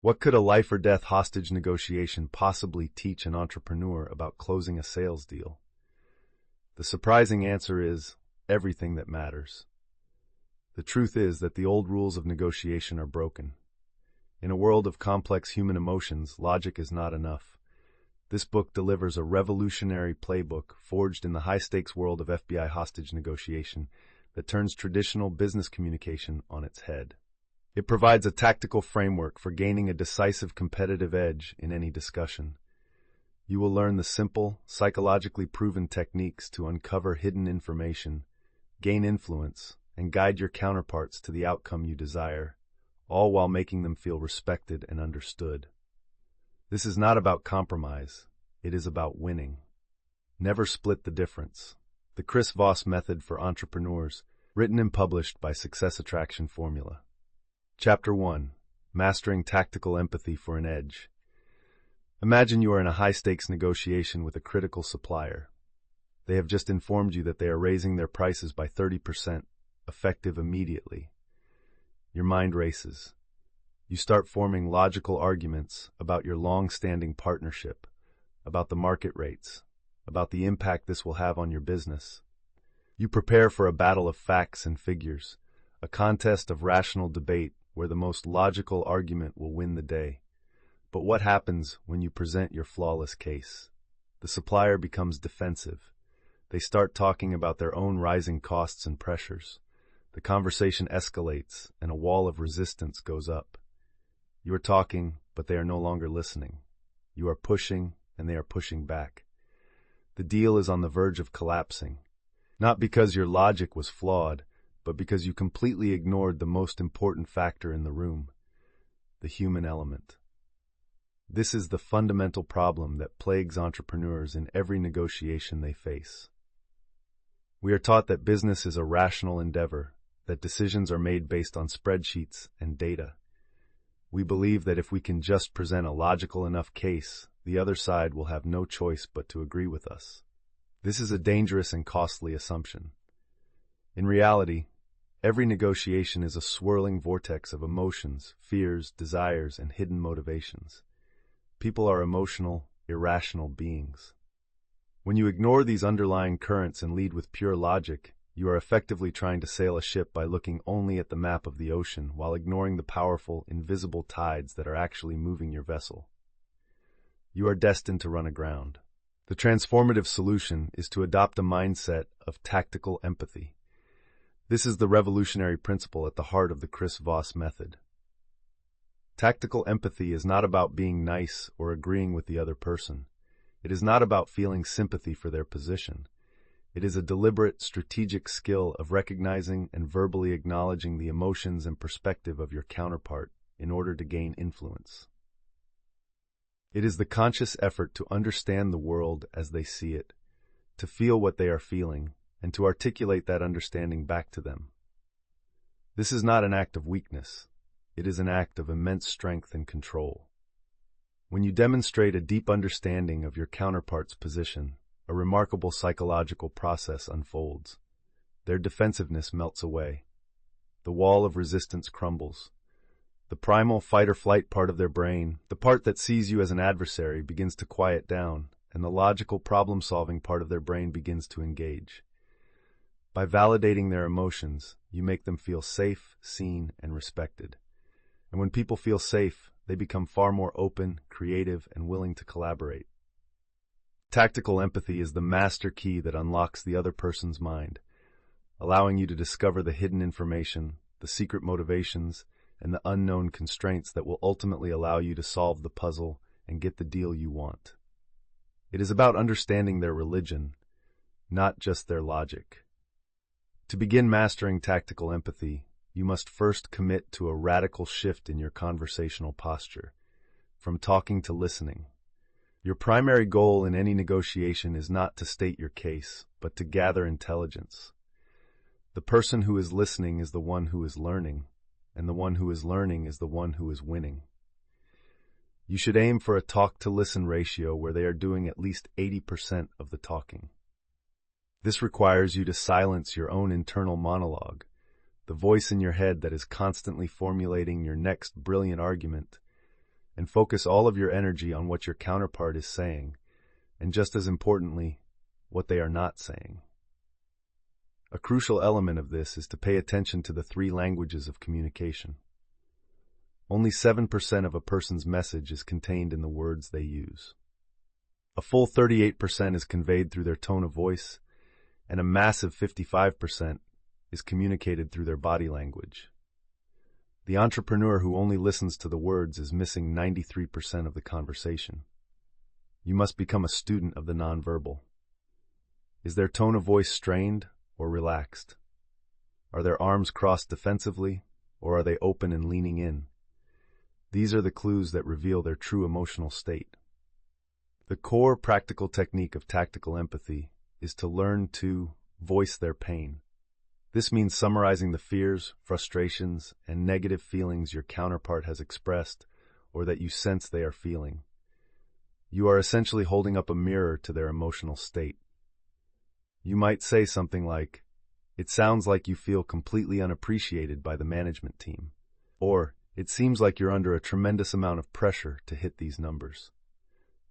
What could a life-or-death hostage negotiation possibly teach an entrepreneur about closing a sales deal? The surprising answer is everything that matters. The truth is that the old rules of negotiation are broken. In a world of complex human emotions, logic is not enough. This book delivers a revolutionary playbook forged in the high-stakes world of FBI hostage negotiation that turns traditional business communication on its head. It provides a tactical framework for gaining a decisive competitive edge in any discussion. You will learn the simple, psychologically proven techniques to uncover hidden information, gain influence, and guide your counterparts to the outcome you desire, all while making them feel respected and understood. This is not about compromise. It is about winning. Never split the difference. The Chris Voss Method for Entrepreneurs, written and published by Success Attraction Formula. Chapter 1. Mastering Tactical Empathy for an Edge. Imagine you are in a high-stakes negotiation with a critical supplier. They have just informed you that they are raising their prices by 30%, effective immediately. Your mind races. You start forming logical arguments about your long-standing partnership, about the market rates, about the impact this will have on your business. You prepare for a battle of facts and figures, a contest of rational debate where the most logical argument will win the day. But what happens when you present your flawless case? The supplier becomes defensive. They start talking about their own rising costs and pressures. The conversation escalates, and a wall of resistance goes up. You are talking, but they are no longer listening. You are pushing, and they are pushing back. The deal is on the verge of collapsing, not because your logic was flawed, but because you completely ignored the most important factor in the room, the human element. This is the fundamental problem that plagues entrepreneurs in every negotiation they face. We are taught that business is a rational endeavor, that decisions are made based on spreadsheets and data. We believe that if we can just present a logical enough case, the other side will have no choice but to agree with us. This is a dangerous and costly assumption. In reality, every negotiation is a swirling vortex of emotions, fears, desires, and hidden motivations. People are emotional, irrational beings. When you ignore these underlying currents and lead with pure logic, you are effectively trying to sail a ship by looking only at the map of the ocean while ignoring the powerful, invisible tides that are actually moving your vessel. You are destined to run aground. The transformative solution is to adopt a mindset of tactical empathy. This is the revolutionary principle at the heart of the Chris Voss Method. Tactical empathy is not about being nice or agreeing with the other person. It is not about feeling sympathy for their position. It is a deliberate, strategic skill of recognizing and verbally acknowledging the emotions and perspective of your counterpart in order to gain influence. It is the conscious effort to understand the world as they see it, to feel what they are feeling, and to articulate that understanding back to them. This is not an act of weakness. It is an act of immense strength and control. When you demonstrate a deep understanding of your counterpart's position, a remarkable psychological process unfolds. Their defensiveness melts away. The wall of resistance crumbles. The primal fight-or-flight part of their brain, the part that sees you as an adversary, begins to quiet down, and the logical problem-solving part of their brain begins to engage. By validating their emotions, you make them feel safe, seen, and respected. And when people feel safe, they become far more open, creative, and willing to collaborate. Tactical empathy is the master key that unlocks the other person's mind, allowing you to discover the hidden information, the secret motivations, and the unknown constraints that will ultimately allow you to solve the puzzle and get the deal you want. It is about understanding their religion, not just their logic. To begin mastering tactical empathy, you must first commit to a radical shift in your conversational posture, from talking to listening. Your primary goal in any negotiation is not to state your case, but to gather intelligence. The person who is listening is the one who is learning, and the one who is learning is the one who is winning. You should aim for a talk-to-listen ratio where they are doing at least 80% of the talking. This requires you to silence your own internal monologue, the voice in your head that is constantly formulating your next brilliant argument. and focus all of your energy on what your counterpart is saying, and just as importantly, what they are not saying. A crucial element of this is to pay attention to the three languages of communication. Only 7% of a person's message is contained in the words they use. A full 38% is conveyed through their tone of voice, and a massive 55% is communicated through their body language. The entrepreneur who only listens to the words is missing 93% of the conversation. You must become a student of the nonverbal. Is their tone of voice strained or relaxed? Are their arms crossed defensively, or are they open and leaning in? These are the clues that reveal their true emotional state. The core practical technique of tactical empathy is to learn to voice their pain. This means summarizing the fears, frustrations, and negative feelings your counterpart has expressed or that you sense they are feeling. You are essentially holding up a mirror to their emotional state. You might say something like, "It sounds like you feel completely unappreciated by the management team," or "It seems like you're under a tremendous amount of pressure to hit these numbers."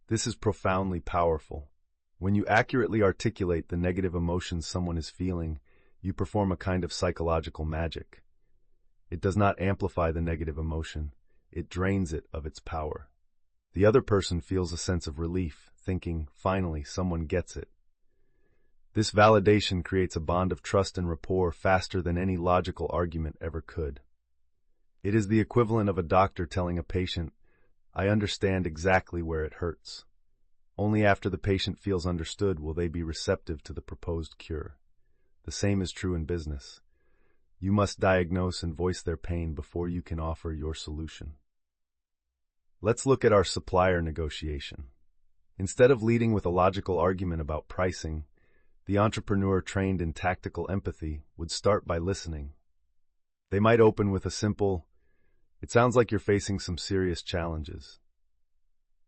This is profoundly powerful. When you accurately articulate the negative emotions someone is feeling, you perform a kind of psychological magic. It does not amplify the negative emotion, it drains it of its power. The other person feels a sense of relief, thinking, "Finally, someone gets it." This validation creates a bond of trust and rapport faster than any logical argument ever could. It is the equivalent of a doctor telling a patient, "I understand exactly where it hurts." Only after the patient feels understood will they be receptive to the proposed cure. The same is true in business. You must diagnose and voice their pain before you can offer your solution. Let's look at our supplier negotiation. Instead of leading with a logical argument about pricing, the entrepreneur trained in tactical empathy would start by listening. They might open with a simple, "It sounds like you're facing some serious challenges."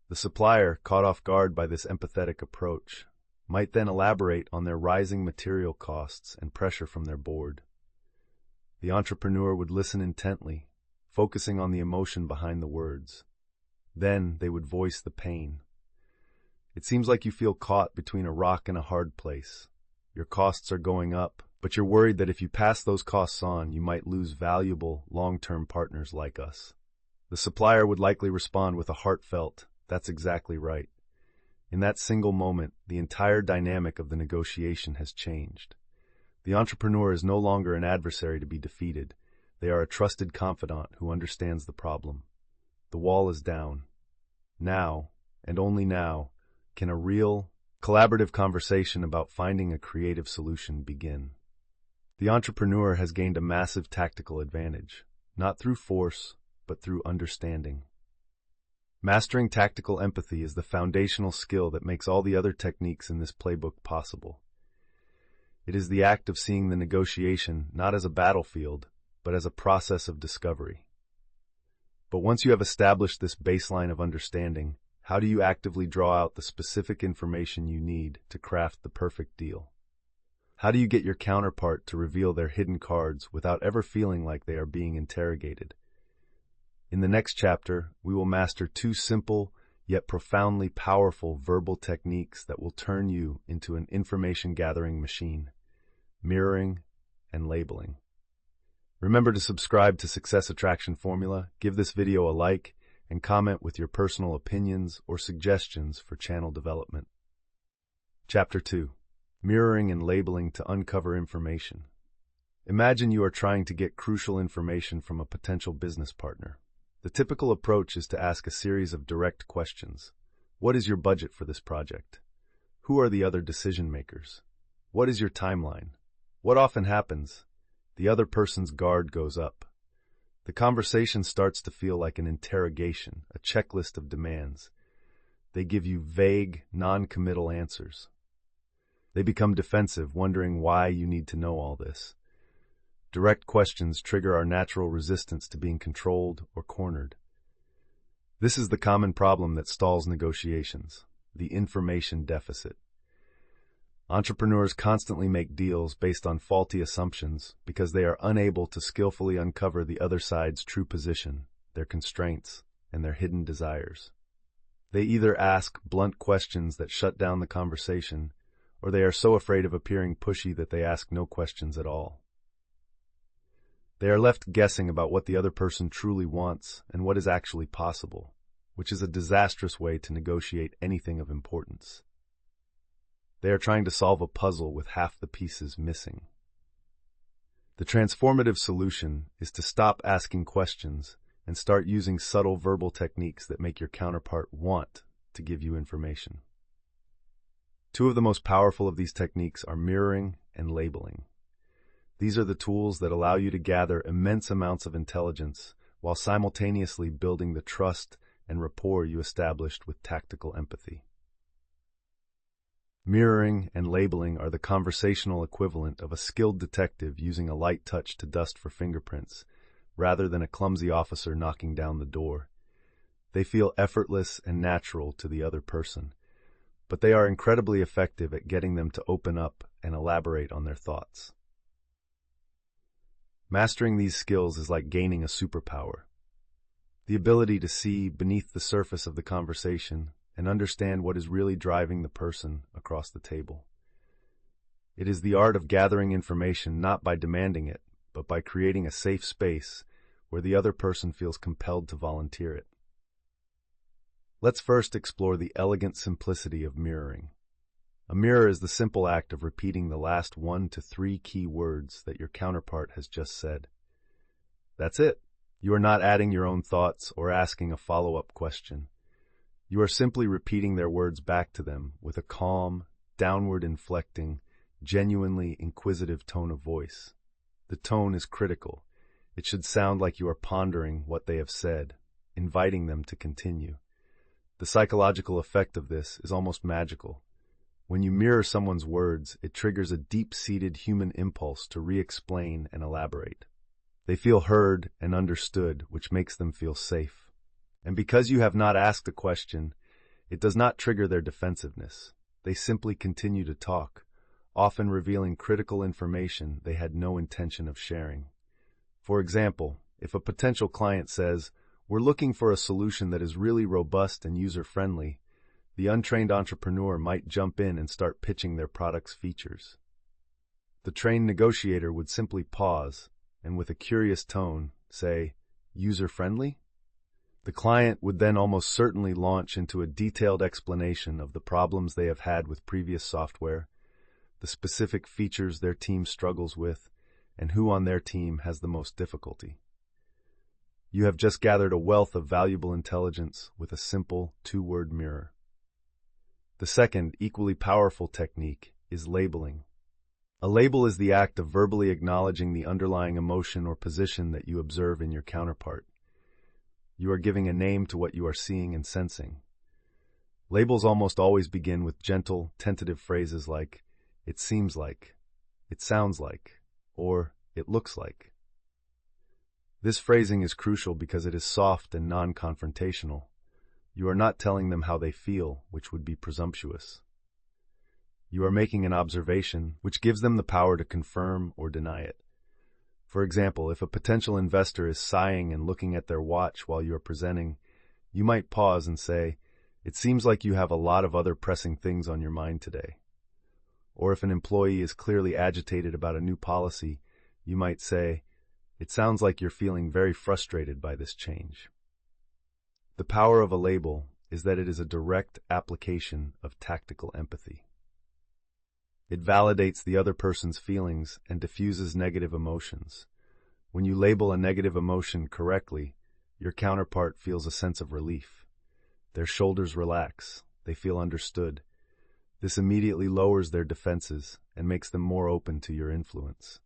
The supplier, caught off guard by this empathetic approach, might then elaborate on their rising material costs and pressure from their board. The entrepreneur would listen intently, focusing on the emotion behind the words. Then they would voice the pain. "It seems like you feel caught between a rock and a hard place. Your costs are going up, but you're worried that if you pass those costs on, you might lose valuable, long-term partners like us." The supplier would likely respond with a heartfelt, "That's exactly right." In that single moment, the entire dynamic of the negotiation has changed. The entrepreneur is no longer an adversary to be defeated. They are a trusted confidant who understands the problem. The wall is down. Now, and only now, can a real, collaborative conversation about finding a creative solution begin. The entrepreneur has gained a massive tactical advantage, not through force, but through understanding. Mastering tactical empathy is the foundational skill that makes all the other techniques in this playbook possible. It is the act of seeing the negotiation not as a battlefield, but as a process of discovery. But once you have established this baseline of understanding, how do you actively draw out the specific information you need to craft the perfect deal? How do you get your counterpart to reveal their hidden cards without ever feeling like they are being interrogated? In the next chapter, we will master two simple, yet profoundly powerful verbal techniques that will turn you into an information-gathering machine: mirroring and labeling. Remember to subscribe to Success Attraction Formula, give this video a like, and comment with your personal opinions or suggestions for channel development. Chapter 2. Mirroring and labeling to uncover information. Imagine you are trying to get crucial information from a potential business partner. The typical approach is to ask a series of direct questions. What is your budget for this project? Who are the other decision makers? What is your timeline? What often happens? The other person's guard goes up. The conversation starts to feel like an interrogation, a checklist of demands. They give you vague, non-committal answers. They become defensive, wondering why you need to know all this. Direct questions trigger our natural resistance to being controlled or cornered. This is the common problem that stalls negotiations: the information deficit. Entrepreneurs constantly make deals based on faulty assumptions because they are unable to skillfully uncover the other side's true position, their constraints, and their hidden desires. They either ask blunt questions that shut down the conversation, or they are so afraid of appearing pushy that they ask no questions at all. They are left guessing about what the other person truly wants and what is actually possible, which is a disastrous way to negotiate anything of importance. They are trying to solve a puzzle with half the pieces missing. The transformative solution is to stop asking questions and start using subtle verbal techniques that make your counterpart want to give you information. Two of the most powerful of these techniques are mirroring and labeling. These are the tools that allow you to gather immense amounts of intelligence while simultaneously building the trust and rapport you established with tactical empathy. Mirroring and labeling are the conversational equivalent of a skilled detective using a light touch to dust for fingerprints, rather than a clumsy officer knocking down the door. They feel effortless and natural to the other person, but they are incredibly effective at getting them to open up and elaborate on their thoughts. Mastering these skills is like gaining a superpower. The ability to see beneath the surface of the conversation and understand what is really driving the person across the table. It is the art of gathering information not by demanding it, but by creating a safe space where the other person feels compelled to volunteer it. Let's first explore the elegant simplicity of mirroring. A mirror is the simple act of repeating the last 1 to 3 key words that your counterpart has just said. That's it. You are not adding your own thoughts or asking a follow-up question. You are simply repeating their words back to them with a calm, downward-inflecting, genuinely inquisitive tone of voice. The tone is critical. It should sound like you are pondering what they have said, inviting them to continue. The psychological effect of this is almost magical. When you mirror someone's words, it triggers a deep-seated human impulse to re-explain and elaborate. They feel heard and understood, which makes them feel safe. And because you have not asked a question, it does not trigger their defensiveness. They simply continue to talk, often revealing critical information they had no intention of sharing. For example, if a potential client says, "We're looking for a solution that is really robust and user-friendly," the untrained entrepreneur might jump in and start pitching their product's features. The trained negotiator would simply pause and with a curious tone say, "User-friendly?" The client would then almost certainly launch into a detailed explanation of the problems they have had with previous software, the specific features their team struggles with, and who on their team has the most difficulty. You have just gathered a wealth of valuable intelligence with a simple 2-word mirror. The second, equally powerful technique is labeling. A label is the act of verbally acknowledging the underlying emotion or position that you observe in your counterpart. You are giving a name to what you are seeing and sensing. Labels almost always begin with gentle, tentative phrases like, "It seems like," "It sounds like," or "It looks like." This phrasing is crucial because it is soft and non-confrontational. You are not telling them how they feel, which would be presumptuous. You are making an observation, which gives them the power to confirm or deny it. For example, if a potential investor is sighing and looking at their watch while you are presenting, you might pause and say, "It seems like you have a lot of other pressing things on your mind today." Or if an employee is clearly agitated about a new policy, you might say, "It sounds like you're feeling very frustrated by this change." The power of a label is that it is a direct application of tactical empathy. It validates the other person's feelings and diffuses negative emotions. When you label a negative emotion correctly, your counterpart feels a sense of relief. Their shoulders relax. They feel understood. This immediately lowers their defenses and makes them more open to your influence.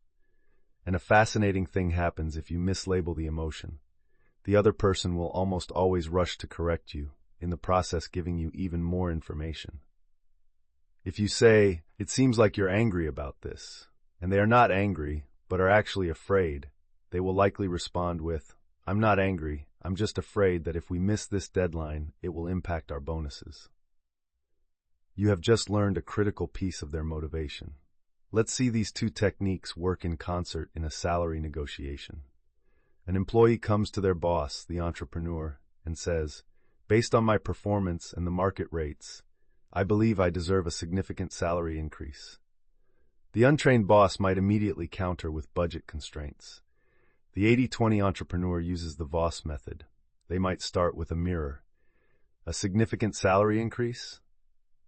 And a fascinating thing happens if you mislabel the emotion. The other person will almost always rush to correct you, in the process giving you even more information. If you say, "It seems like you're angry about this," and they are not angry, but are actually afraid, they will likely respond with, "I'm not angry, I'm just afraid that if we miss this deadline, it will impact our bonuses." You have just learned a critical piece of their motivation. Let's see these two techniques work in concert in a salary negotiation. An employee comes to their boss, the entrepreneur, and says, "Based on my performance and the market rates, I believe I deserve a significant salary increase." The untrained boss might immediately counter with budget constraints. The 80-20 entrepreneur uses the Voss Method. They might start with a mirror. A significant salary increase?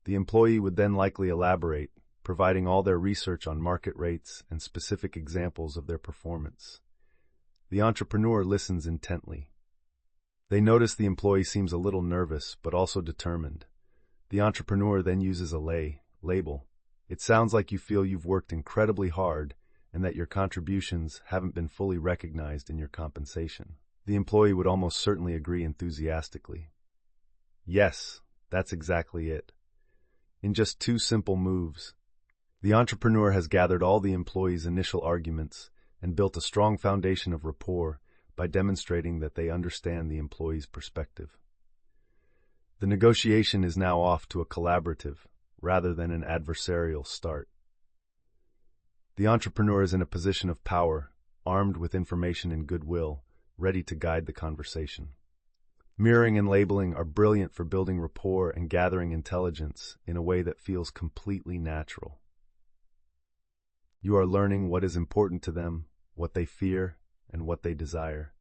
The employee would then likely elaborate, providing all their research on market rates and specific examples of their performance. The entrepreneur listens intently. They notice the employee seems a little nervous, but also determined. The entrepreneur then uses a label. "It sounds like you feel you've worked incredibly hard and that your contributions haven't been fully recognized in your compensation." The employee would almost certainly agree enthusiastically. Yes, that's exactly it. In just 2 simple moves, the entrepreneur has gathered all the employee's initial arguments and built a strong foundation of rapport by demonstrating that they understand the employee's perspective. The negotiation is now off to a collaborative, rather than an adversarial start. The entrepreneur is in a position of power, armed with information and goodwill, ready to guide the conversation. Mirroring and labeling are brilliant for building rapport and gathering intelligence in a way that feels completely natural. You are learning what is important to them, what they fear, and what they desire.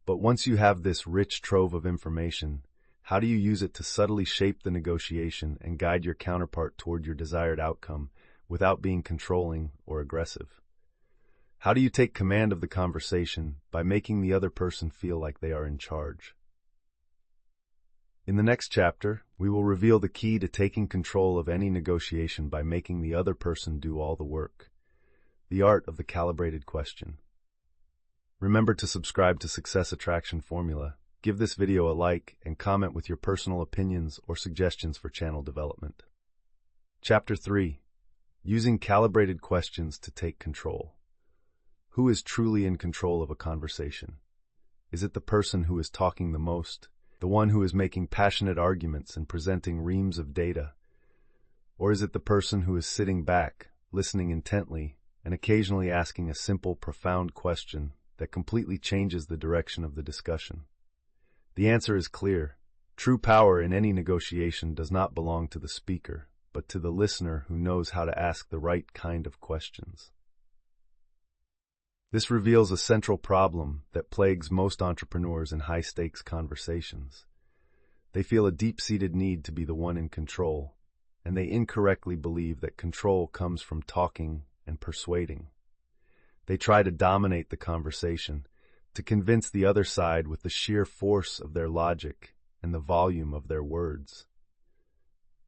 But once you have this rich trove of information, how do you use it to subtly shape the negotiation and guide your counterpart toward your desired outcome without being controlling or aggressive? How do you take command of the conversation by making the other person feel like they are in charge? In the next chapter, we will reveal the key to taking control of any negotiation by making the other person do all the work. The art of the calibrated question. Remember to subscribe to Success Attraction Formula. Give this video a like and comment with your personal opinions or suggestions for channel development. Chapter 3. Using calibrated questions to take control. Who is truly in control of a conversation? Is it the person who is talking the most, the one who is making passionate arguments and presenting reams of data? Or is it the person who is sitting back, listening intently, and occasionally asking a simple, profound question that completely changes the direction of the discussion? The answer is clear. True power in any negotiation does not belong to the speaker, but to the listener who knows how to ask the right kind of questions. This reveals a central problem that plagues most entrepreneurs in high-stakes conversations. They feel a deep-seated need to be the one in control, and they incorrectly believe that control comes from talking and persuading. They try to dominate the conversation, to convince the other side with the sheer force of their logic and the volume of their words.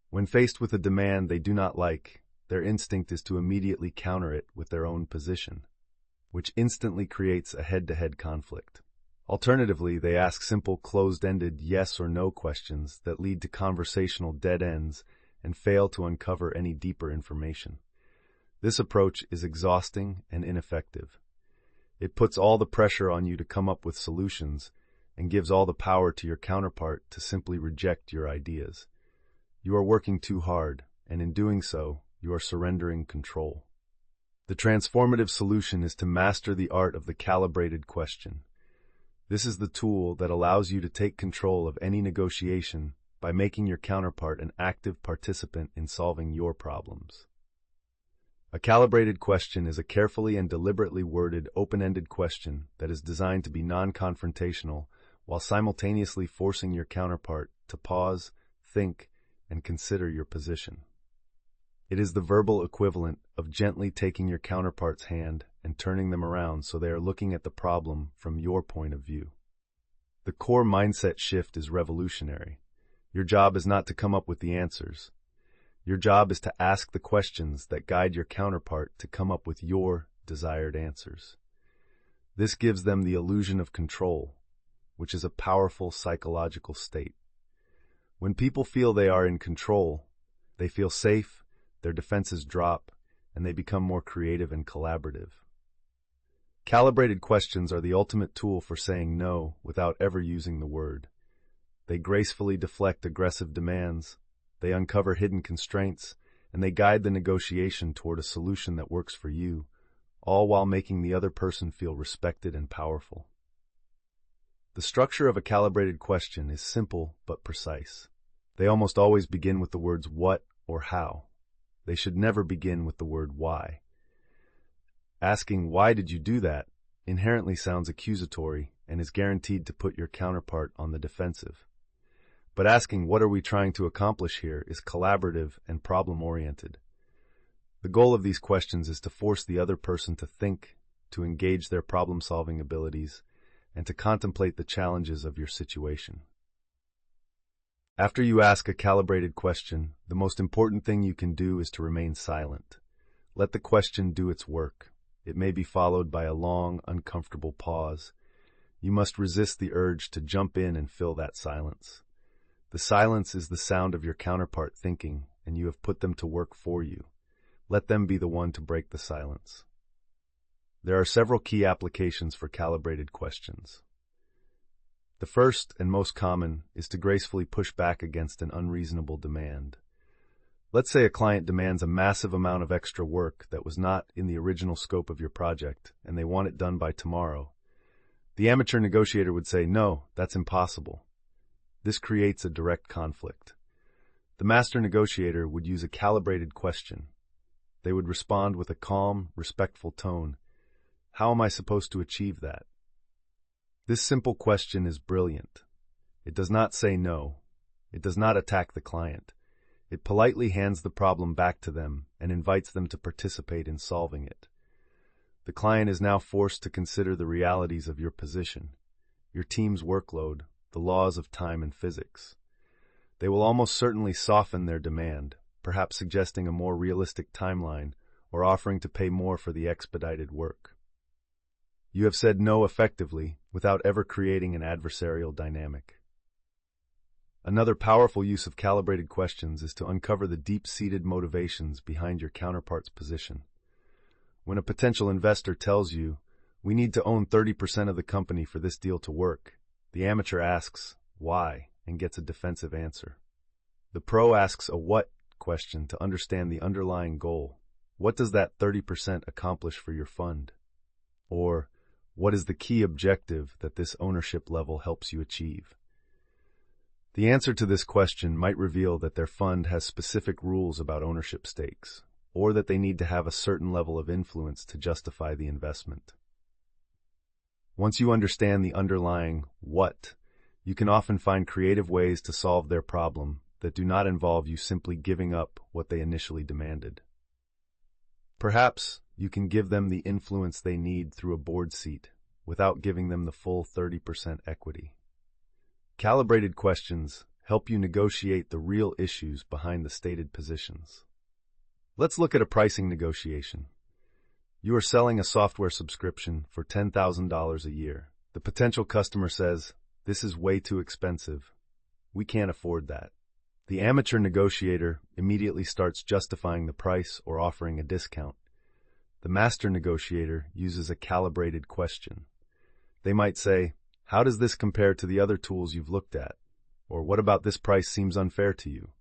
When faced with a demand they do not like, their instinct is to immediately counter it with their own position, which instantly creates a head-to-head conflict. Alternatively, they ask simple, closed-ended yes or no questions that lead to conversational dead ends and fail to uncover any deeper information. This approach is exhausting and ineffective. It puts all the pressure on you to come up with solutions and gives all the power to your counterpart to simply reject your ideas. You are working too hard, and in doing so, you are surrendering control. The transformative solution is to master the art of the calibrated question. This is the tool that allows you to take control of any negotiation by making your counterpart an active participant in solving your problems. A calibrated question is a carefully and deliberately worded, open-ended question that is designed to be non-confrontational while simultaneously forcing your counterpart to pause, think, and consider your position. It is the verbal equivalent of gently taking your counterpart's hand and turning them around so they are looking at the problem from your point of view. The core mindset shift is revolutionary. Your job is not to come up with the answers. Your job is to ask the questions that guide your counterpart to come up with your desired answers. This gives them the illusion of control, which is a powerful psychological state. When people feel they are in control, they feel safe, their defenses drop, and they become more creative and collaborative. Calibrated questions are the ultimate tool for saying no without ever using the word. They gracefully deflect aggressive demands, they uncover hidden constraints, and they guide the negotiation toward a solution that works for you, all while making the other person feel respected and powerful. The structure of a calibrated question is simple but precise. They almost always begin with the words what or how. They should never begin with the word why. Asking why did you do that inherently sounds accusatory and is guaranteed to put your counterpart on the defensive. But asking what are we trying to accomplish here is collaborative and problem-oriented. The goal of these questions is to force the other person to think, to engage their problem-solving abilities, and to contemplate the challenges of your situation. After you ask a calibrated question, the most important thing you can do is to remain silent. Let the question do its work. It may be followed by a long, uncomfortable pause. You must resist the urge to jump in and fill that silence. The silence is the sound of your counterpart thinking, and you have put them to work for you. Let them be the one to break the silence. There are several key applications for calibrated questions. The first and most common is to gracefully push back against an unreasonable demand. Let's say a client demands a massive amount of extra work that was not in the original scope of your project, and they want it done by tomorrow. The amateur negotiator would say, "No, that's impossible." This creates a direct conflict. The master negotiator would use a calibrated question. They would respond with a calm, respectful tone. How am I supposed to achieve that? This simple question is brilliant. It does not say no. It does not attack the client. It politely hands the problem back to them and invites them to participate in solving it. The client is now forced to consider the realities of your position, your team's workload, the laws of time and physics. They will almost certainly soften their demand, perhaps suggesting a more realistic timeline or offering to pay more for the expedited work. You have said no effectively without ever creating an adversarial dynamic. Another powerful use of calibrated questions is to uncover the deep-seated motivations behind your counterpart's position. When a potential investor tells you, "We need to own 30% of the company for this deal to work," the amateur asks, "Why?" and gets a defensive answer. The pro asks a what question to understand the underlying goal. What does that 30% accomplish for your fund? Or, what is the key objective that this ownership level helps you achieve? The answer to this question might reveal that their fund has specific rules about ownership stakes, or that they need to have a certain level of influence to justify the investment. Once you understand the underlying what, you can often find creative ways to solve their problem that do not involve you simply giving up what they initially demanded. Perhaps you can give them the influence they need through a board seat without giving them the full 30% equity. Calibrated questions help you negotiate the real issues behind the stated positions. Let's look at a pricing negotiation. You are selling a software subscription for $10,000 a year. The potential customer says, "This is way too expensive. We can't afford that." The amateur negotiator immediately starts justifying the price or offering a discount. The master negotiator uses a calibrated question. They might say, "How does this compare to the other tools you've looked at?" Or, "What about this price seems unfair to you?"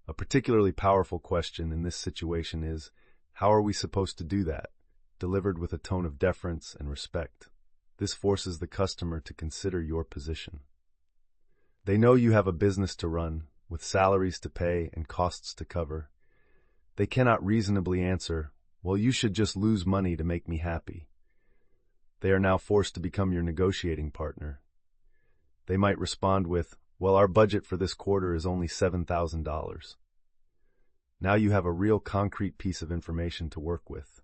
A particularly powerful question in this situation is, "How are we supposed to do that?" delivered with a tone of deference and respect. This forces the customer to consider your position. They know you have a business to run, with salaries to pay and costs to cover. They cannot reasonably answer, "Well, you should just lose money to make me happy." They are now forced to become your negotiating partner. They might respond with, "Well, our budget for this quarter is only $7,000. Now you have a real concrete piece of information to work with.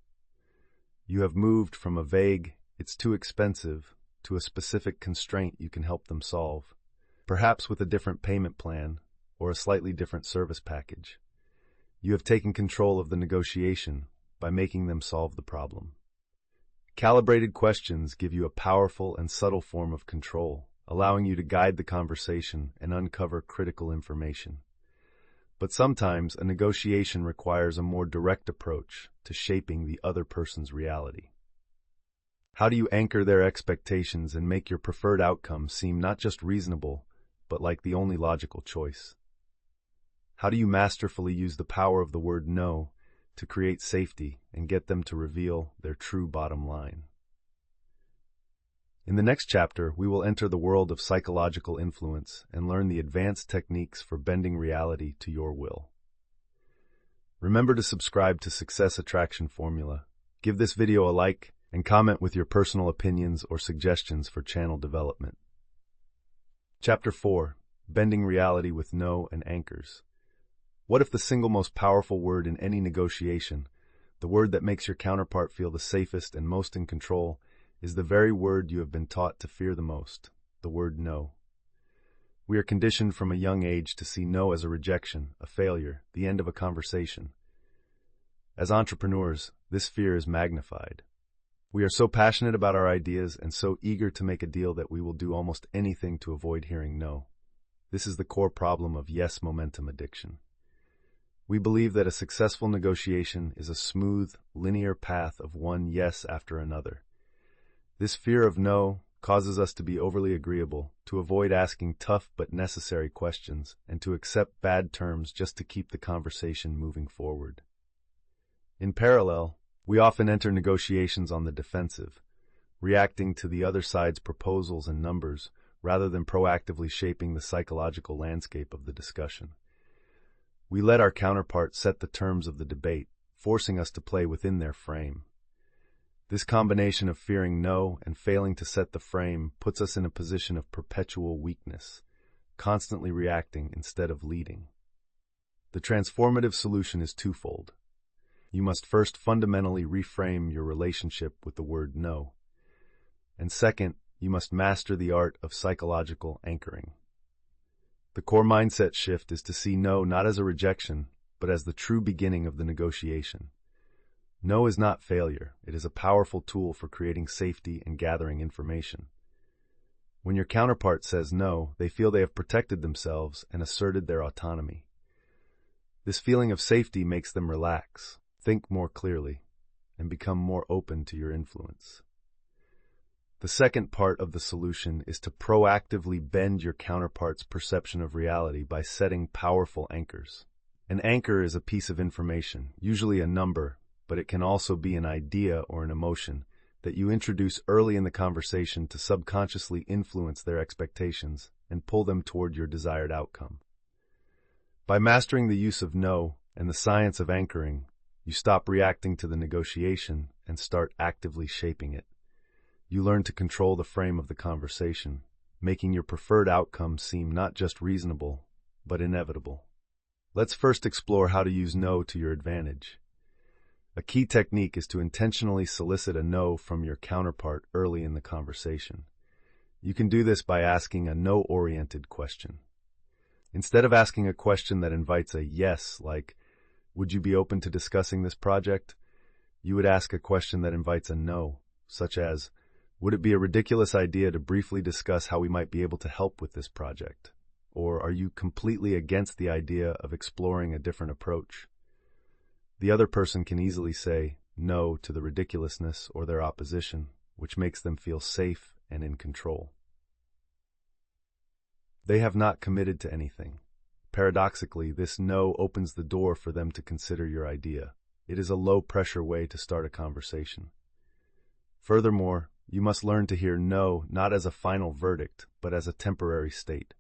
You have moved from a vague, "It's too expensive," to a specific constraint you can help them solve, perhaps with a different payment plan or a slightly different service package. You have taken control of the negotiation by making them solve the problem. Calibrated questions give you a powerful and subtle form of control, allowing you to guide the conversation and uncover critical information. But sometimes a negotiation requires a more direct approach to shaping the other person's reality. How do you anchor their expectations and make your preferred outcome seem not just reasonable, but like the only logical choice? How do you masterfully use the power of the word no to create safety and get them to reveal their true bottom line? In the next chapter, we will enter the world of psychological influence and learn the advanced techniques for bending reality to your will. Remember to subscribe to Success Attraction Formula. Give this video a like and comment with your personal opinions or suggestions for channel development. Chapter 4. Bending Reality with No and Anchors. What if the single most powerful word in any negotiation, the word that makes your counterpart feel the safest and most in control, is the very word you have been taught to fear the most, the word no? We are conditioned from a young age to see no as a rejection, a failure, the end of a conversation. As entrepreneurs, this fear is magnified. We are so passionate about our ideas and so eager to make a deal that we will do almost anything to avoid hearing no. This is the core problem of yes momentum addiction. We believe that a successful negotiation is a smooth, linear path of one yes after another. This fear of no causes us to be overly agreeable, to avoid asking tough but necessary questions, and to accept bad terms just to keep the conversation moving forward. In parallel, we often enter negotiations on the defensive, reacting to the other side's proposals and numbers rather than proactively shaping the psychological landscape of the discussion. We let our counterpart set the terms of the debate, forcing us to play within their frame. This combination of fearing no and failing to set the frame puts us in a position of perpetual weakness, constantly reacting instead of leading. The transformative solution is twofold. You must first fundamentally reframe your relationship with the word no. And second, you must master the art of psychological anchoring. The core mindset shift is to see no not as a rejection, but as the true beginning of the negotiation. No is not failure. It is a powerful tool for creating safety and gathering information. When your counterpart says no, they feel they have protected themselves and asserted their autonomy. This feeling of safety makes them relax, think more clearly, and become more open to your influence. The second part of the solution is to proactively bend your counterpart's perception of reality by setting powerful anchors. An anchor is a piece of information, usually a number, but it can also be an idea or an emotion that you introduce early in the conversation to subconsciously influence their expectations and pull them toward your desired outcome. By mastering the use of no and the science of anchoring, you stop reacting to the negotiation and start actively shaping it. You learn to control the frame of the conversation, making your preferred outcome seem not just reasonable, but inevitable. Let's first explore how to use no to your advantage. A key technique is to intentionally solicit a no from your counterpart early in the conversation. You can do this by asking a no-oriented question. Instead of asking a question that invites a yes, like, "Would you be open to discussing this project?" you would ask a question that invites a no, such as, "Would it be a ridiculous idea to briefly discuss how we might be able to help with this project?" Or, "Are you completely against the idea of exploring a different approach?" The other person can easily say no to the ridiculousness or their opposition, which makes them feel safe and in control. They have not committed to anything. Paradoxically, this no opens the door for them to consider your idea. It is a low-pressure way to start a conversation. Furthermore, you must learn to hear no not as a final verdict, but as a temporary state.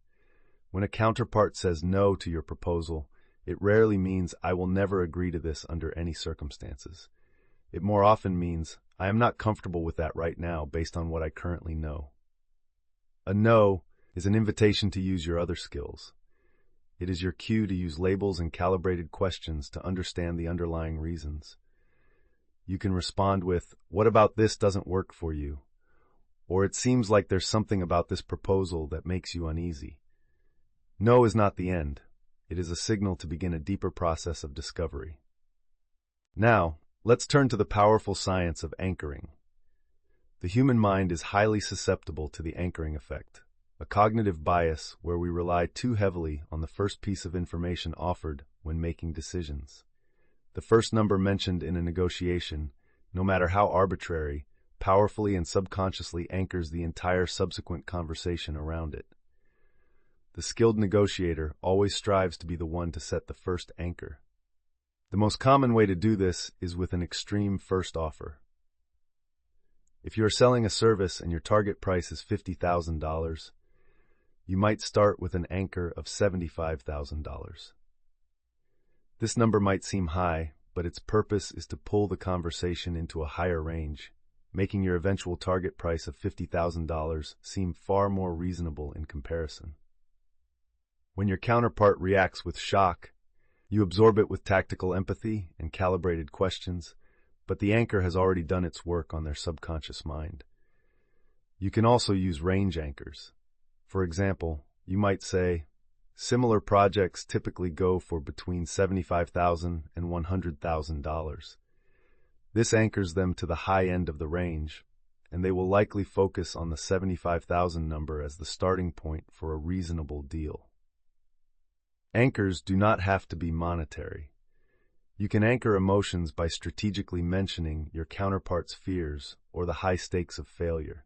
When a counterpart says no to your proposal, it rarely means "I will never agree to this under any circumstances." It more often means "I am not comfortable with that right now based on what I currently know." A no is an invitation to use your other skills. It is your cue to use labels and calibrated questions to understand the underlying reasons. You can respond with, "What about this doesn't work for you?" Or, "It seems like there's something about this proposal that makes you uneasy." No is not the end. It is a signal to begin a deeper process of discovery. Now, let's turn to the powerful science of anchoring. The human mind is highly susceptible to the anchoring effect, a cognitive bias where we rely too heavily on the first piece of information offered when making decisions. The first number mentioned in a negotiation, no matter how arbitrary, powerfully and subconsciously anchors the entire subsequent conversation around it. The skilled negotiator always strives to be the one to set the first anchor. The most common way to do this is with an extreme first offer. If you are selling a service and your target price is $50,000, you might start with an anchor of $75,000. This number might seem high, but its purpose is to pull the conversation into a higher range, making your eventual target price of $50,000 seem far more reasonable in comparison. When your counterpart reacts with shock, you absorb it with tactical empathy and calibrated questions, but the anchor has already done its work on their subconscious mind. You can also use range anchors. For example, you might say, similar projects typically go for between $75,000 and $100,000. This anchors them to the high end of the range, and they will likely focus on the $75,000 number as the starting point for a reasonable deal. Anchors do not have to be monetary. You can anchor emotions by strategically mentioning your counterpart's fears or the high stakes of failure.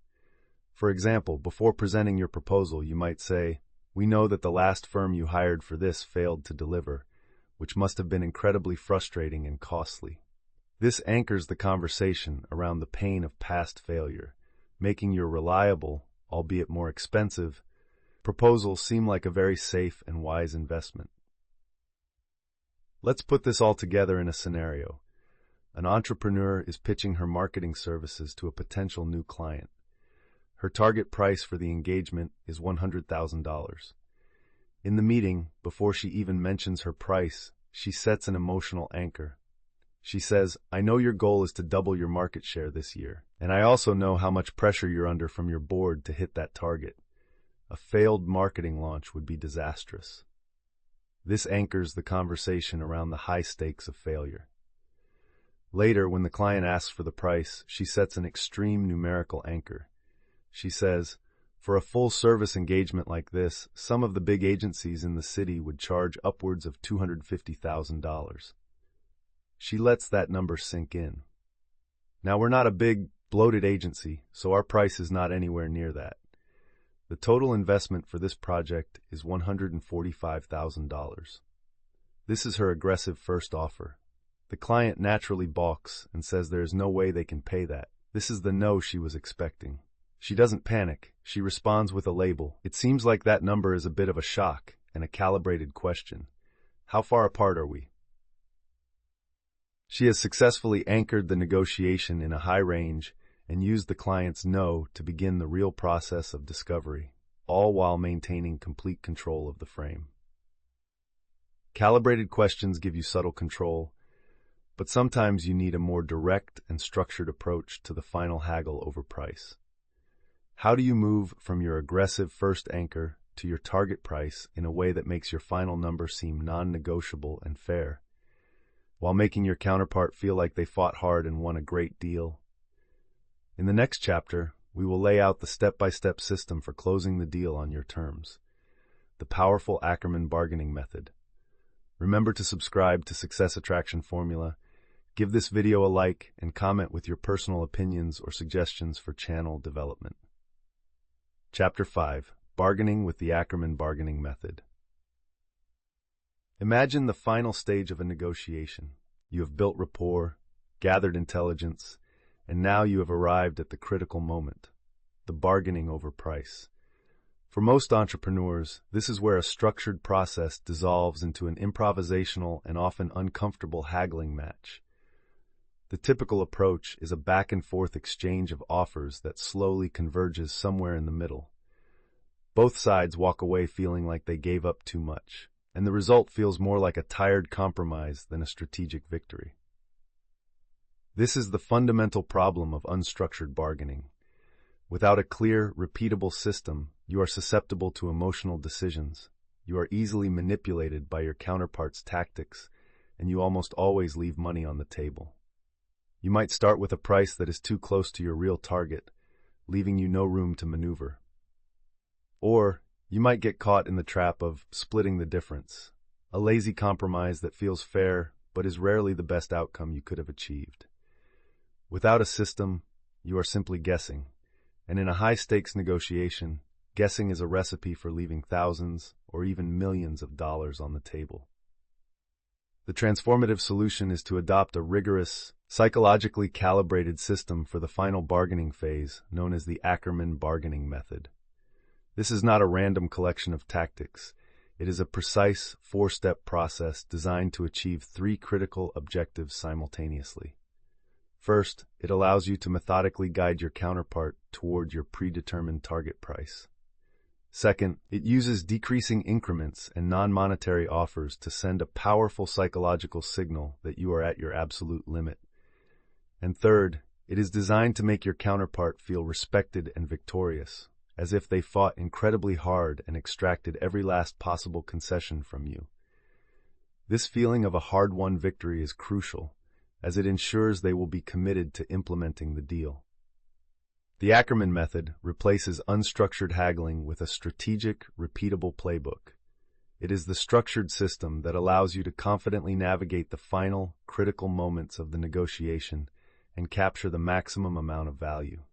For example, before presenting your proposal, you might say, "We know that the last firm you hired for this failed to deliver, which must have been incredibly frustrating and costly." This anchors the conversation around the pain of past failure, making your reliable, albeit more expensive, proposal seem like a very safe and wise investment. Let's put this all together in a scenario. An entrepreneur is pitching her marketing services to a potential new client. Her target price for the engagement is $100,000. In the meeting, before she even mentions her price, she sets an emotional anchor. She says, "I know your goal is to double your market share this year, and I also know how much pressure you're under from your board to hit that target. A failed marketing launch would be disastrous." This anchors the conversation around the high stakes of failure. Later, when the client asks for the price, she sets an extreme numerical anchor. She says, "For a full-service engagement like this, some of the big agencies in the city would charge upwards of $250,000. She lets that number sink in. Now, we're not a big, bloated agency, so our price is not anywhere near that. The total investment for this project is $145,000. This is her aggressive first offer. The client naturally balks and says there is no way they can pay that. This is the no she was expecting. She doesn't panic. She responds with a label. It seems like that number is a bit of a shock and a calibrated question. How far apart are we? She has successfully anchored the negotiation in a high range and used the client's no to begin the real process of discovery, all while maintaining complete control of the frame. Calibrated questions give you subtle control, but sometimes you need a more direct and structured approach to the final haggle over price. How do you move from your aggressive first anchor to your target price in a way that makes your final number seem non-negotiable and fair, while making your counterpart feel like they fought hard and won a great deal? In the next chapter, we will lay out the step-by-step system for closing the deal on your terms, the powerful Ackerman Bargaining Method. Remember to subscribe to Success Attraction Formula, give this video a like, and comment with your personal opinions or suggestions for channel development. Chapter 5. Bargaining with the Ackerman Bargaining Method. Imagine the final stage of a negotiation. You have built rapport, gathered intelligence, and now you have arrived at the critical moment, the bargaining over price. For most entrepreneurs, this is where a structured process dissolves into an improvisational and often uncomfortable haggling match. The typical approach is a back-and-forth exchange of offers that slowly converges somewhere in the middle. Both sides walk away feeling like they gave up too much, and the result feels more like a tired compromise than a strategic victory. This is the fundamental problem of unstructured bargaining. Without a clear, repeatable system, you are susceptible to emotional decisions. You are easily manipulated by your counterpart's tactics, and you almost always leave money on the table. You might start with a price that is too close to your real target, leaving you no room to maneuver. Or you might get caught in the trap of splitting the difference, a lazy compromise that feels fair but is rarely the best outcome you could have achieved. Without a system, you are simply guessing, and in a high-stakes negotiation, guessing is a recipe for leaving thousands or even millions of dollars on the table. The transformative solution is to adopt a rigorous, psychologically calibrated system for the final bargaining phase, known as the Ackerman Bargaining Method. This is not a random collection of tactics. It is a precise, four-step process designed to achieve three critical objectives simultaneously. First, it allows you to methodically guide your counterpart toward your predetermined target price. Second, it uses decreasing increments and non-monetary offers to send a powerful psychological signal that you are at your absolute limit. And third, it is designed to make your counterpart feel respected and victorious, as if they fought incredibly hard and extracted every last possible concession from you. This feeling of a hard-won victory is crucial, as it ensures they will be committed to implementing the deal. The Ackerman method replaces unstructured haggling with a strategic, repeatable playbook. It is the structured system that allows you to confidently navigate the final, critical moments of the negotiation and capture the maximum amount of value.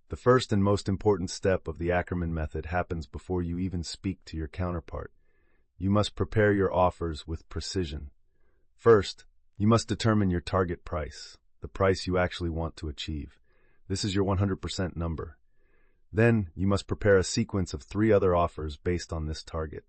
The first and most important step of the Ackerman method happens before you even speak to your counterpart. You must prepare your offers with precision. First, you must determine your target price, the price you actually want to achieve. This is your 100% number. Then, you must prepare a sequence of three other offers based on this target.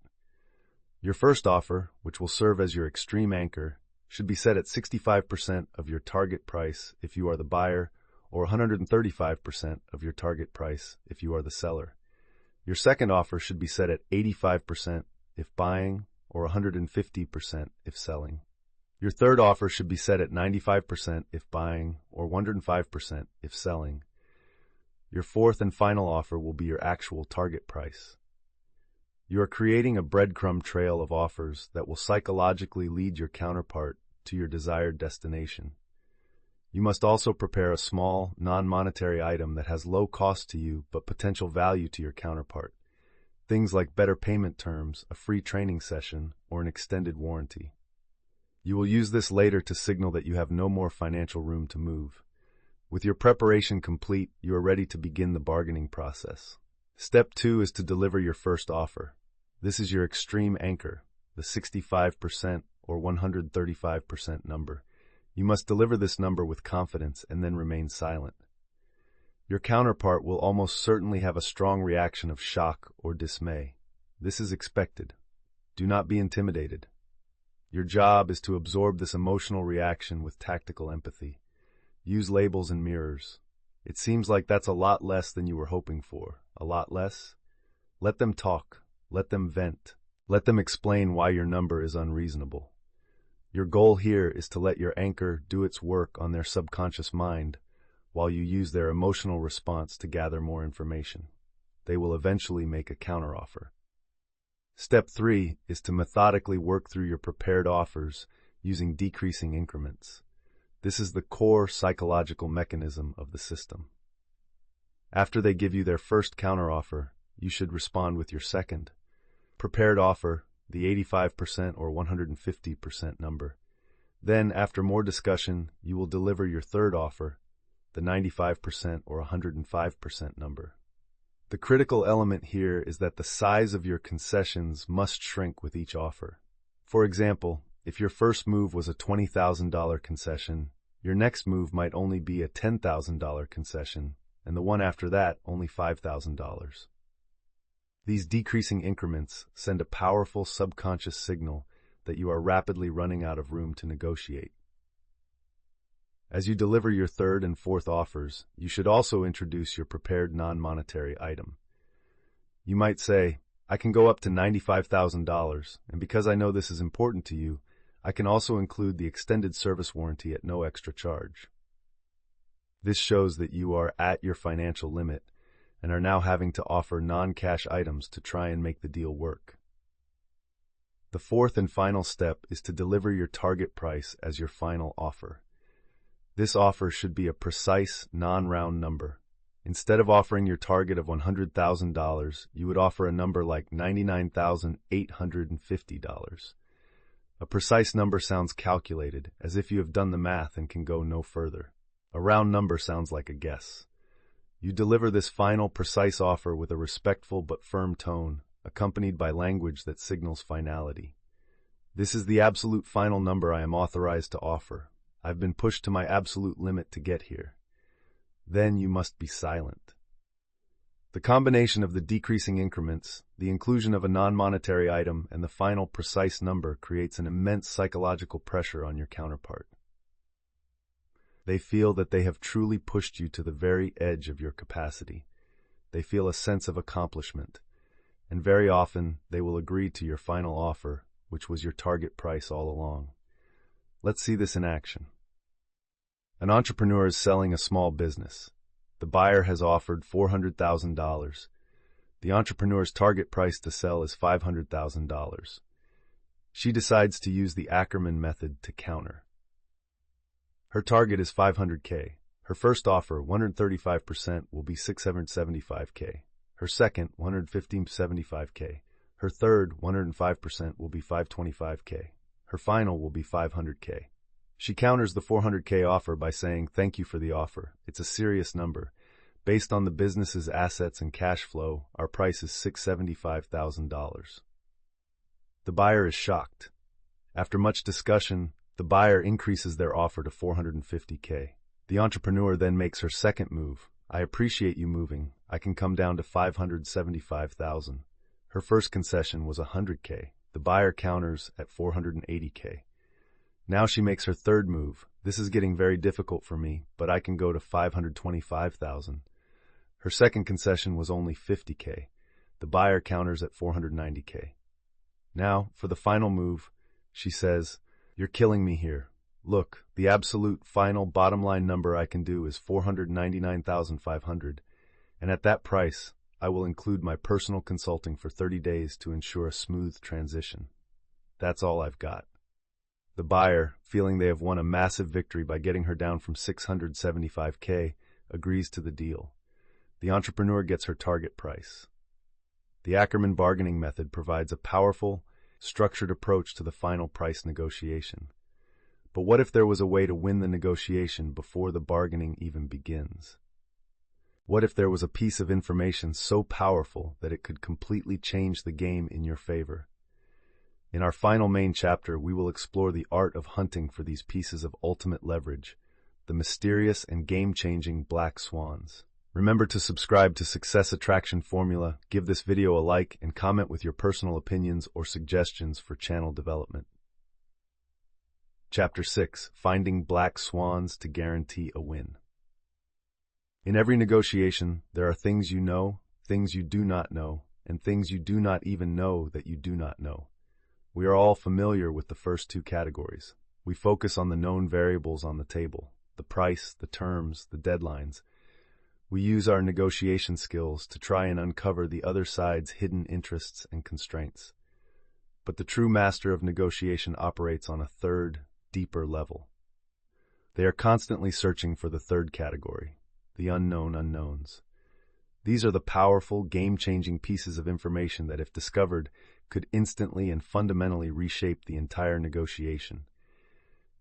Your first offer, which will serve as your extreme anchor, should be set at 65% of your target price if you are the buyer, or 135% of your target price if you are the seller. Your second offer should be set at 85% if buying, or 150% if selling. Your third offer should be set at 95% if buying, or 105% if selling. Your fourth and final offer will be your actual target price. You are creating a breadcrumb trail of offers that will psychologically lead your counterpart to your desired destination. You must also prepare a small, non-monetary item that has low cost to you but potential value to your counterpart. Things like better payment terms, a free training session, or an extended warranty. You will use this later to signal that you have no more financial room to move. With your preparation complete, you are ready to begin the bargaining process. Step 2 is to deliver your first offer. This is your extreme anchor, the 65% or 135% number. You must deliver this number with confidence and then remain silent. Your counterpart will almost certainly have a strong reaction of shock or dismay. This is expected. Do not be intimidated. Your job is to absorb this emotional reaction with tactical empathy. Use labels and mirrors. It seems like that's a lot less than you were hoping for. A lot less? Let them talk. Let them vent. Let them explain why your number is unreasonable. Your goal here is to let your anchor do its work on their subconscious mind while you use their emotional response to gather more information. They will eventually make a counteroffer. Step 3 is to methodically work through your prepared offers using decreasing increments. This is the core psychological mechanism of the system. After they give you their first counteroffer, you should respond with your second prepared offer, the 85% or 150% number. Then, after more discussion, you will deliver your third offer, the 95% or 105% number. The critical element here is that the size of your concessions must shrink with each offer. For example, if your first move was a $20,000 concession, your next move might only be a $10,000 concession, and the one after that only $5,000. These decreasing increments send a powerful subconscious signal that you are rapidly running out of room to negotiate. As you deliver your third and fourth offers, you should also introduce your prepared non-monetary item. You might say, I can go up to $95,000, and because I know this is important to you, I can also include the extended service warranty at no extra charge. This shows that you are at your financial limit and are now having to offer non-cash items to try and make the deal work. The fourth and final step is to deliver your target price as your final offer. This offer should be a precise, non-round number. Instead of offering your target of $100,000, you would offer a number like $99,850. A precise number sounds calculated, as if you have done the math and can go no further. A round number sounds like a guess. You deliver this final, precise offer with a respectful but firm tone, accompanied by language that signals finality. This is the absolute final number I am authorized to offer. I've been pushed to my absolute limit to get here. Then you must be silent. The combination of the decreasing increments, the inclusion of a non-monetary item, and the final precise number creates an immense psychological pressure on your counterpart. They feel that they have truly pushed you to the very edge of your capacity. They feel a sense of accomplishment, and very often they will agree to your final offer, which was your target price all along. Let's see this in action. An entrepreneur is selling a small business. The buyer has offered $400,000. The entrepreneur's target price to sell is $500,000. She decides to use the Ackerman method to counter. Her target is $500K. Her first offer, 135%, will be $675K. Her second, 175K. Her third, 105%, will be $525K. Her final will be $500K. She counters the $400K offer by saying, "Thank you for the offer. It's a serious number. Based on the business's assets and cash flow, our price is $675,000. The buyer is shocked. After much discussion, the buyer increases their offer to $450K. The entrepreneur then makes her second move. "I appreciate you moving. I can come down to $575,000. Her first concession was $100K. The buyer counters at $480K. Now she makes her third move. "This is getting very difficult for me, but I can go to $525,000. Her second concession was only $50K. The buyer counters at $490K. Now, for the final move, she says, "You're killing me here. Look, the absolute final bottom line number I can do is $499,500, and at that price, I will include my personal consulting for 30 days to ensure a smooth transition. That's all I've got." The buyer, feeling they have won a massive victory by getting her down from $675K, agrees to the deal. The entrepreneur gets her target price. The Ackerman Bargaining Method provides a powerful, structured approach to the final price negotiation. But what if there was a way to win the negotiation before the bargaining even begins? What if there was a piece of information so powerful that it could completely change the game in your favor? In our final main chapter, we will explore the art of hunting for these pieces of ultimate leverage, the mysterious and game-changing Black Swans. Remember to subscribe to Success Attraction Formula, give this video a like, and comment with your personal opinions or suggestions for channel development. Chapter 6. Finding Black Swans to Guarantee a Win. In every negotiation, there are things you know, things you do not know, and things you do not even know that you do not know. We are all familiar with the first two categories. We focus on the known variables on the table, the price, the terms, the deadlines. We use our negotiation skills to try and uncover the other side's hidden interests and constraints. But the true master of negotiation operates on a third, deeper level. They are constantly searching for the third category, the unknown unknowns. These are the powerful, game-changing pieces of information that, if discovered, could instantly and fundamentally reshape the entire negotiation.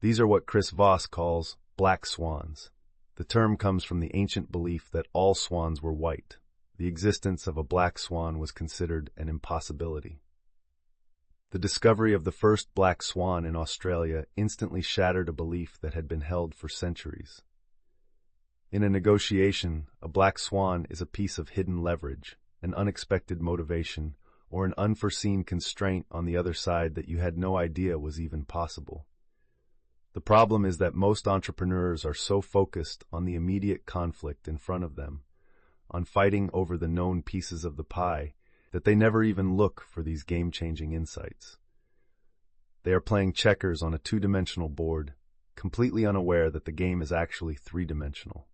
These are what Chris Voss calls Black Swans. The term comes from the ancient belief that all swans were white. The existence of a black swan was considered an impossibility. The discovery of the first black swan in Australia instantly shattered a belief that had been held for centuries. In a negotiation, a black swan is a piece of hidden leverage, an unexpected motivation, or an unforeseen constraint on the other side that you had no idea was even possible. The problem is that most entrepreneurs are so focused on the immediate conflict in front of them, on fighting over the known pieces of the pie, that they never even look for these game-changing insights. They are playing checkers on a two-dimensional board, completely unaware that the game is actually three-dimensional.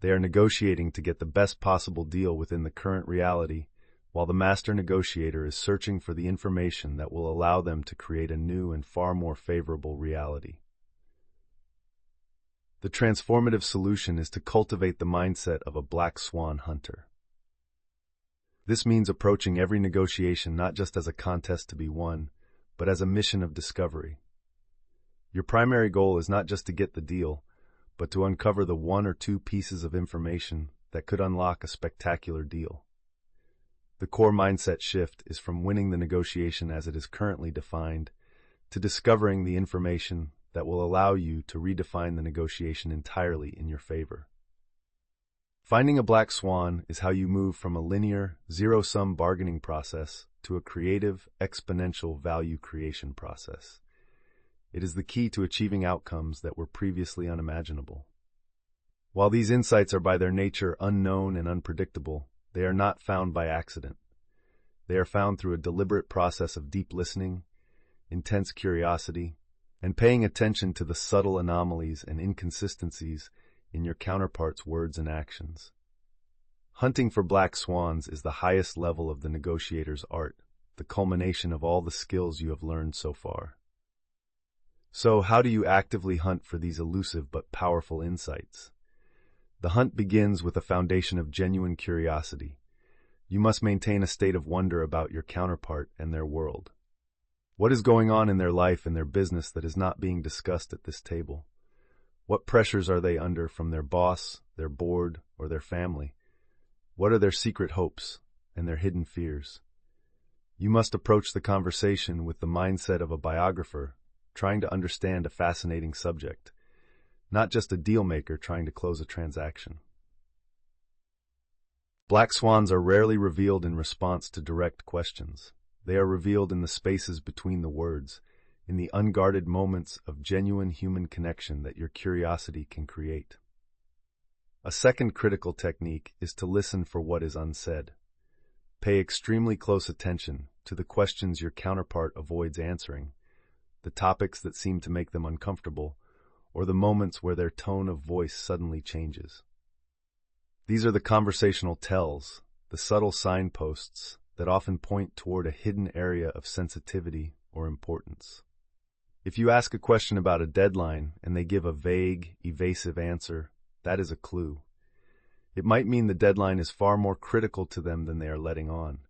They are negotiating to get the best possible deal within the current reality, while the master negotiator is searching for the information that will allow them to create a new and far more favorable reality. The transformative solution is to cultivate the mindset of a black swan hunter. This means approaching every negotiation not just as a contest to be won, but as a mission of discovery. Your primary goal is not just to get the deal, but to uncover the one or two pieces of information that could unlock a spectacular deal. The core mindset shift is from winning the negotiation as it is currently defined to discovering the information that will allow you to redefine the negotiation entirely in your favor. Finding a black swan is how you move from a linear, zero-sum bargaining process to a creative, exponential value creation process. It is the key to achieving outcomes that were previously unimaginable. While these insights are by their nature unknown and unpredictable, they are not found by accident. They are found through a deliberate process of deep listening, intense curiosity, and paying attention to the subtle anomalies and inconsistencies in your counterpart's words and actions. Hunting for black swans is the highest level of the negotiator's art, the culmination of all the skills you have learned so far. So, how do you actively hunt for these elusive but powerful insights? The hunt begins with a foundation of genuine curiosity. You must maintain a state of wonder about your counterpart and their world. What is going on in their life and their business that is not being discussed at this table? What pressures are they under from their boss, their board, or their family? What are their secret hopes and their hidden fears? You must approach the conversation with the mindset of a biographer, trying to understand a fascinating subject, not just a deal maker trying to close a transaction. Black swans are rarely revealed in response to direct questions. They are revealed in the spaces between the words, in the unguarded moments of genuine human connection that your curiosity can create. A second critical technique is to listen for what is unsaid. Pay extremely close attention to the questions your counterpart avoids answering, the topics that seem to make them uncomfortable, or the moments where their tone of voice suddenly changes. These are the conversational tells, the subtle signposts that often point toward a hidden area of sensitivity or importance. If you ask a question about a deadline and they give a vague, evasive answer, that is a clue. It might mean the deadline is far more critical to them than they are letting on.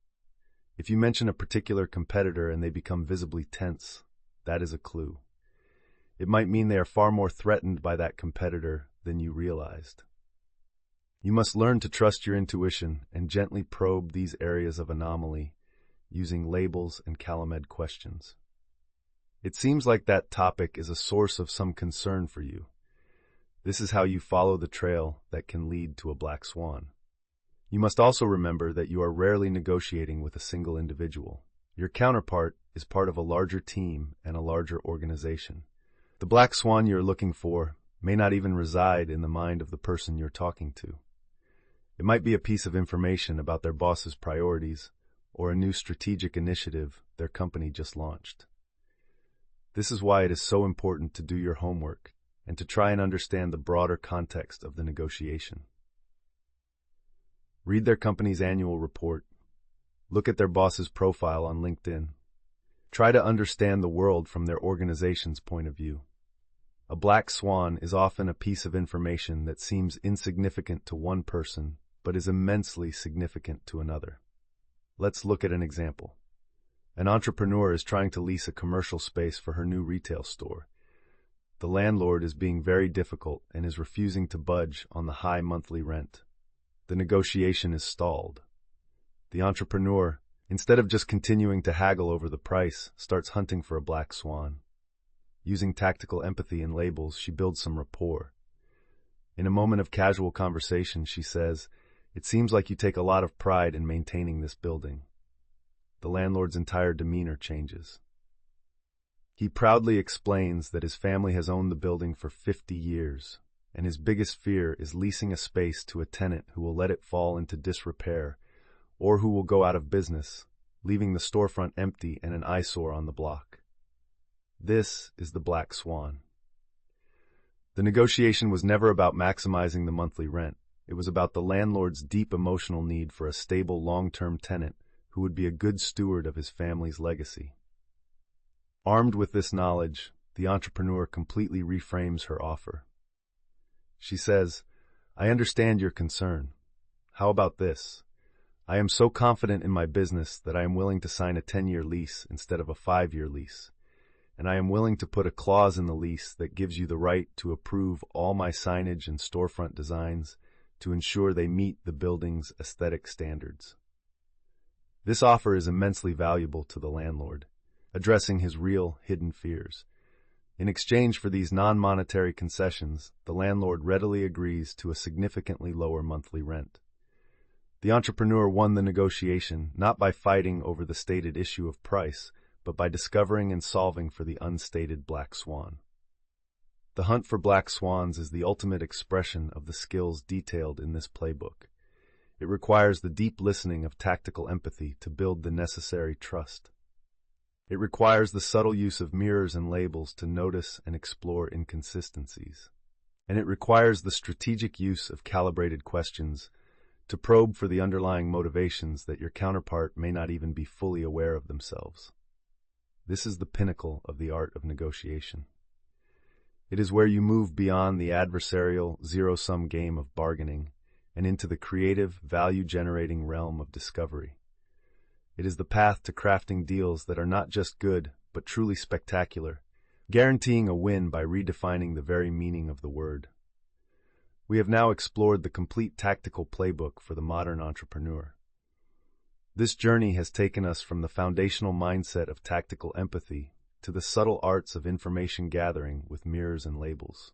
If you mention a particular competitor and they become visibly tense, that is a clue. It might mean they are far more threatened by that competitor than you realized. You must learn to trust your intuition and gently probe these areas of anomaly using labels and Calibrated questions. It seems like that topic is a source of some concern for you. This is how you follow the trail that can lead to a black swan. You must also remember that you are rarely negotiating with a single individual. Your counterpart is part of a larger team and a larger organization. The black swan you're looking for may not even reside in the mind of the person you're talking to. It might be a piece of information about their boss's priorities or a new strategic initiative their company just launched. This is why it is so important to do your homework and to try and understand the broader context of the negotiation. Read their company's annual report. Look at their boss's profile on LinkedIn. Try to understand the world from their organization's point of view. A black swan is often a piece of information that seems insignificant to one person, but is immensely significant to another. Let's look at an example. An entrepreneur is trying to lease a commercial space for her new retail store. The landlord is being very difficult and is refusing to budge on the high monthly rent. The negotiation is stalled. The entrepreneur, instead of just continuing to haggle over the price, starts hunting for a black swan. Using tactical empathy and labels, she builds some rapport. In a moment of casual conversation, she says, "It seems like you take a lot of pride in maintaining this building." The landlord's entire demeanor changes. He proudly explains that his family has owned the building for 50 years, and his biggest fear is leasing a space to a tenant who will let it fall into disrepair or who will go out of business, leaving the storefront empty and an eyesore on the block. This is the black swan. The negotiation was never about maximizing the monthly rent. It was about the landlord's deep emotional need for a stable long-term tenant who would be a good steward of his family's legacy. Armed with this knowledge, the entrepreneur completely reframes her offer. She says, "I understand your concern. How about this? I am so confident in my business that I am willing to sign a 10-year lease instead of a 5-year lease. And I am willing to put a clause in the lease that gives you the right to approve all my signage and storefront designs to ensure they meet the building's aesthetic standards." This offer is immensely valuable to the landlord, addressing his real hidden fears. In exchange for these non-monetary concessions, the landlord readily agrees to a significantly lower monthly rent. The entrepreneur won the negotiation not by fighting over the stated issue of price, but by discovering and solving for the unstated black swan. The hunt for black swans is the ultimate expression of the skills detailed in this playbook. It requires the deep listening of tactical empathy to build the necessary trust. It requires the subtle use of mirrors and labels to notice and explore inconsistencies. And it requires the strategic use of calibrated questions to probe for the underlying motivations that your counterpart may not even be fully aware of themselves. This is the pinnacle of the art of negotiation. It is where you move beyond the adversarial, zero-sum game of bargaining and into the creative, value-generating realm of discovery. It is the path to crafting deals that are not just good, but truly spectacular, guaranteeing a win by redefining the very meaning of the word. We have now explored the complete tactical playbook for the modern entrepreneur. This journey has taken us from the foundational mindset of tactical empathy to the subtle arts of information gathering with mirrors and labels.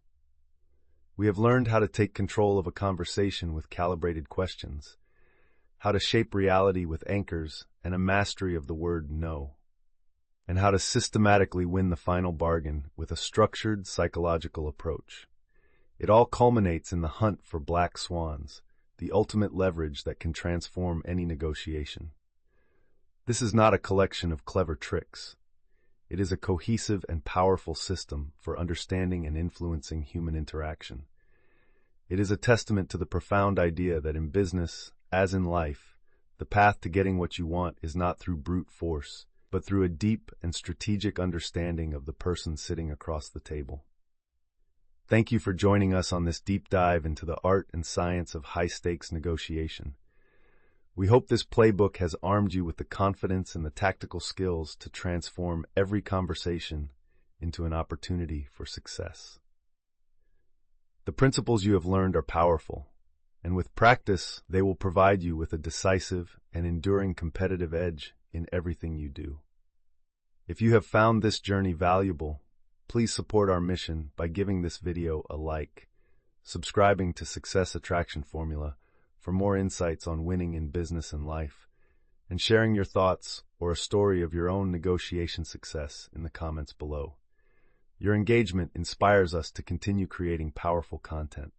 We have learned how to take control of a conversation with calibrated questions, how to shape reality with anchors and a mastery of the word no, and how to systematically win the final bargain with a structured psychological approach. It all culminates in the hunt for black swans, the ultimate leverage that can transform any negotiation. This is not a collection of clever tricks. It is a cohesive and powerful system for understanding and influencing human interaction. It is a testament to the profound idea that in business, as in life, the path to getting what you want is not through brute force, but through a deep and strategic understanding of the person sitting across the table. Thank you for joining us on this deep dive into the art and science of high-stakes negotiation. We hope this playbook has armed you with the confidence and the tactical skills to transform every conversation into an opportunity for success. The principles you have learned are powerful, and with practice, they will provide you with a decisive and enduring competitive edge in everything you do. If you have found this journey valuable, please support our mission by giving this video a like, subscribing to Success Attraction Formula for more insights on winning in business and life, and sharing your thoughts or a story of your own negotiation success in the comments below. Your engagement inspires us to continue creating powerful content.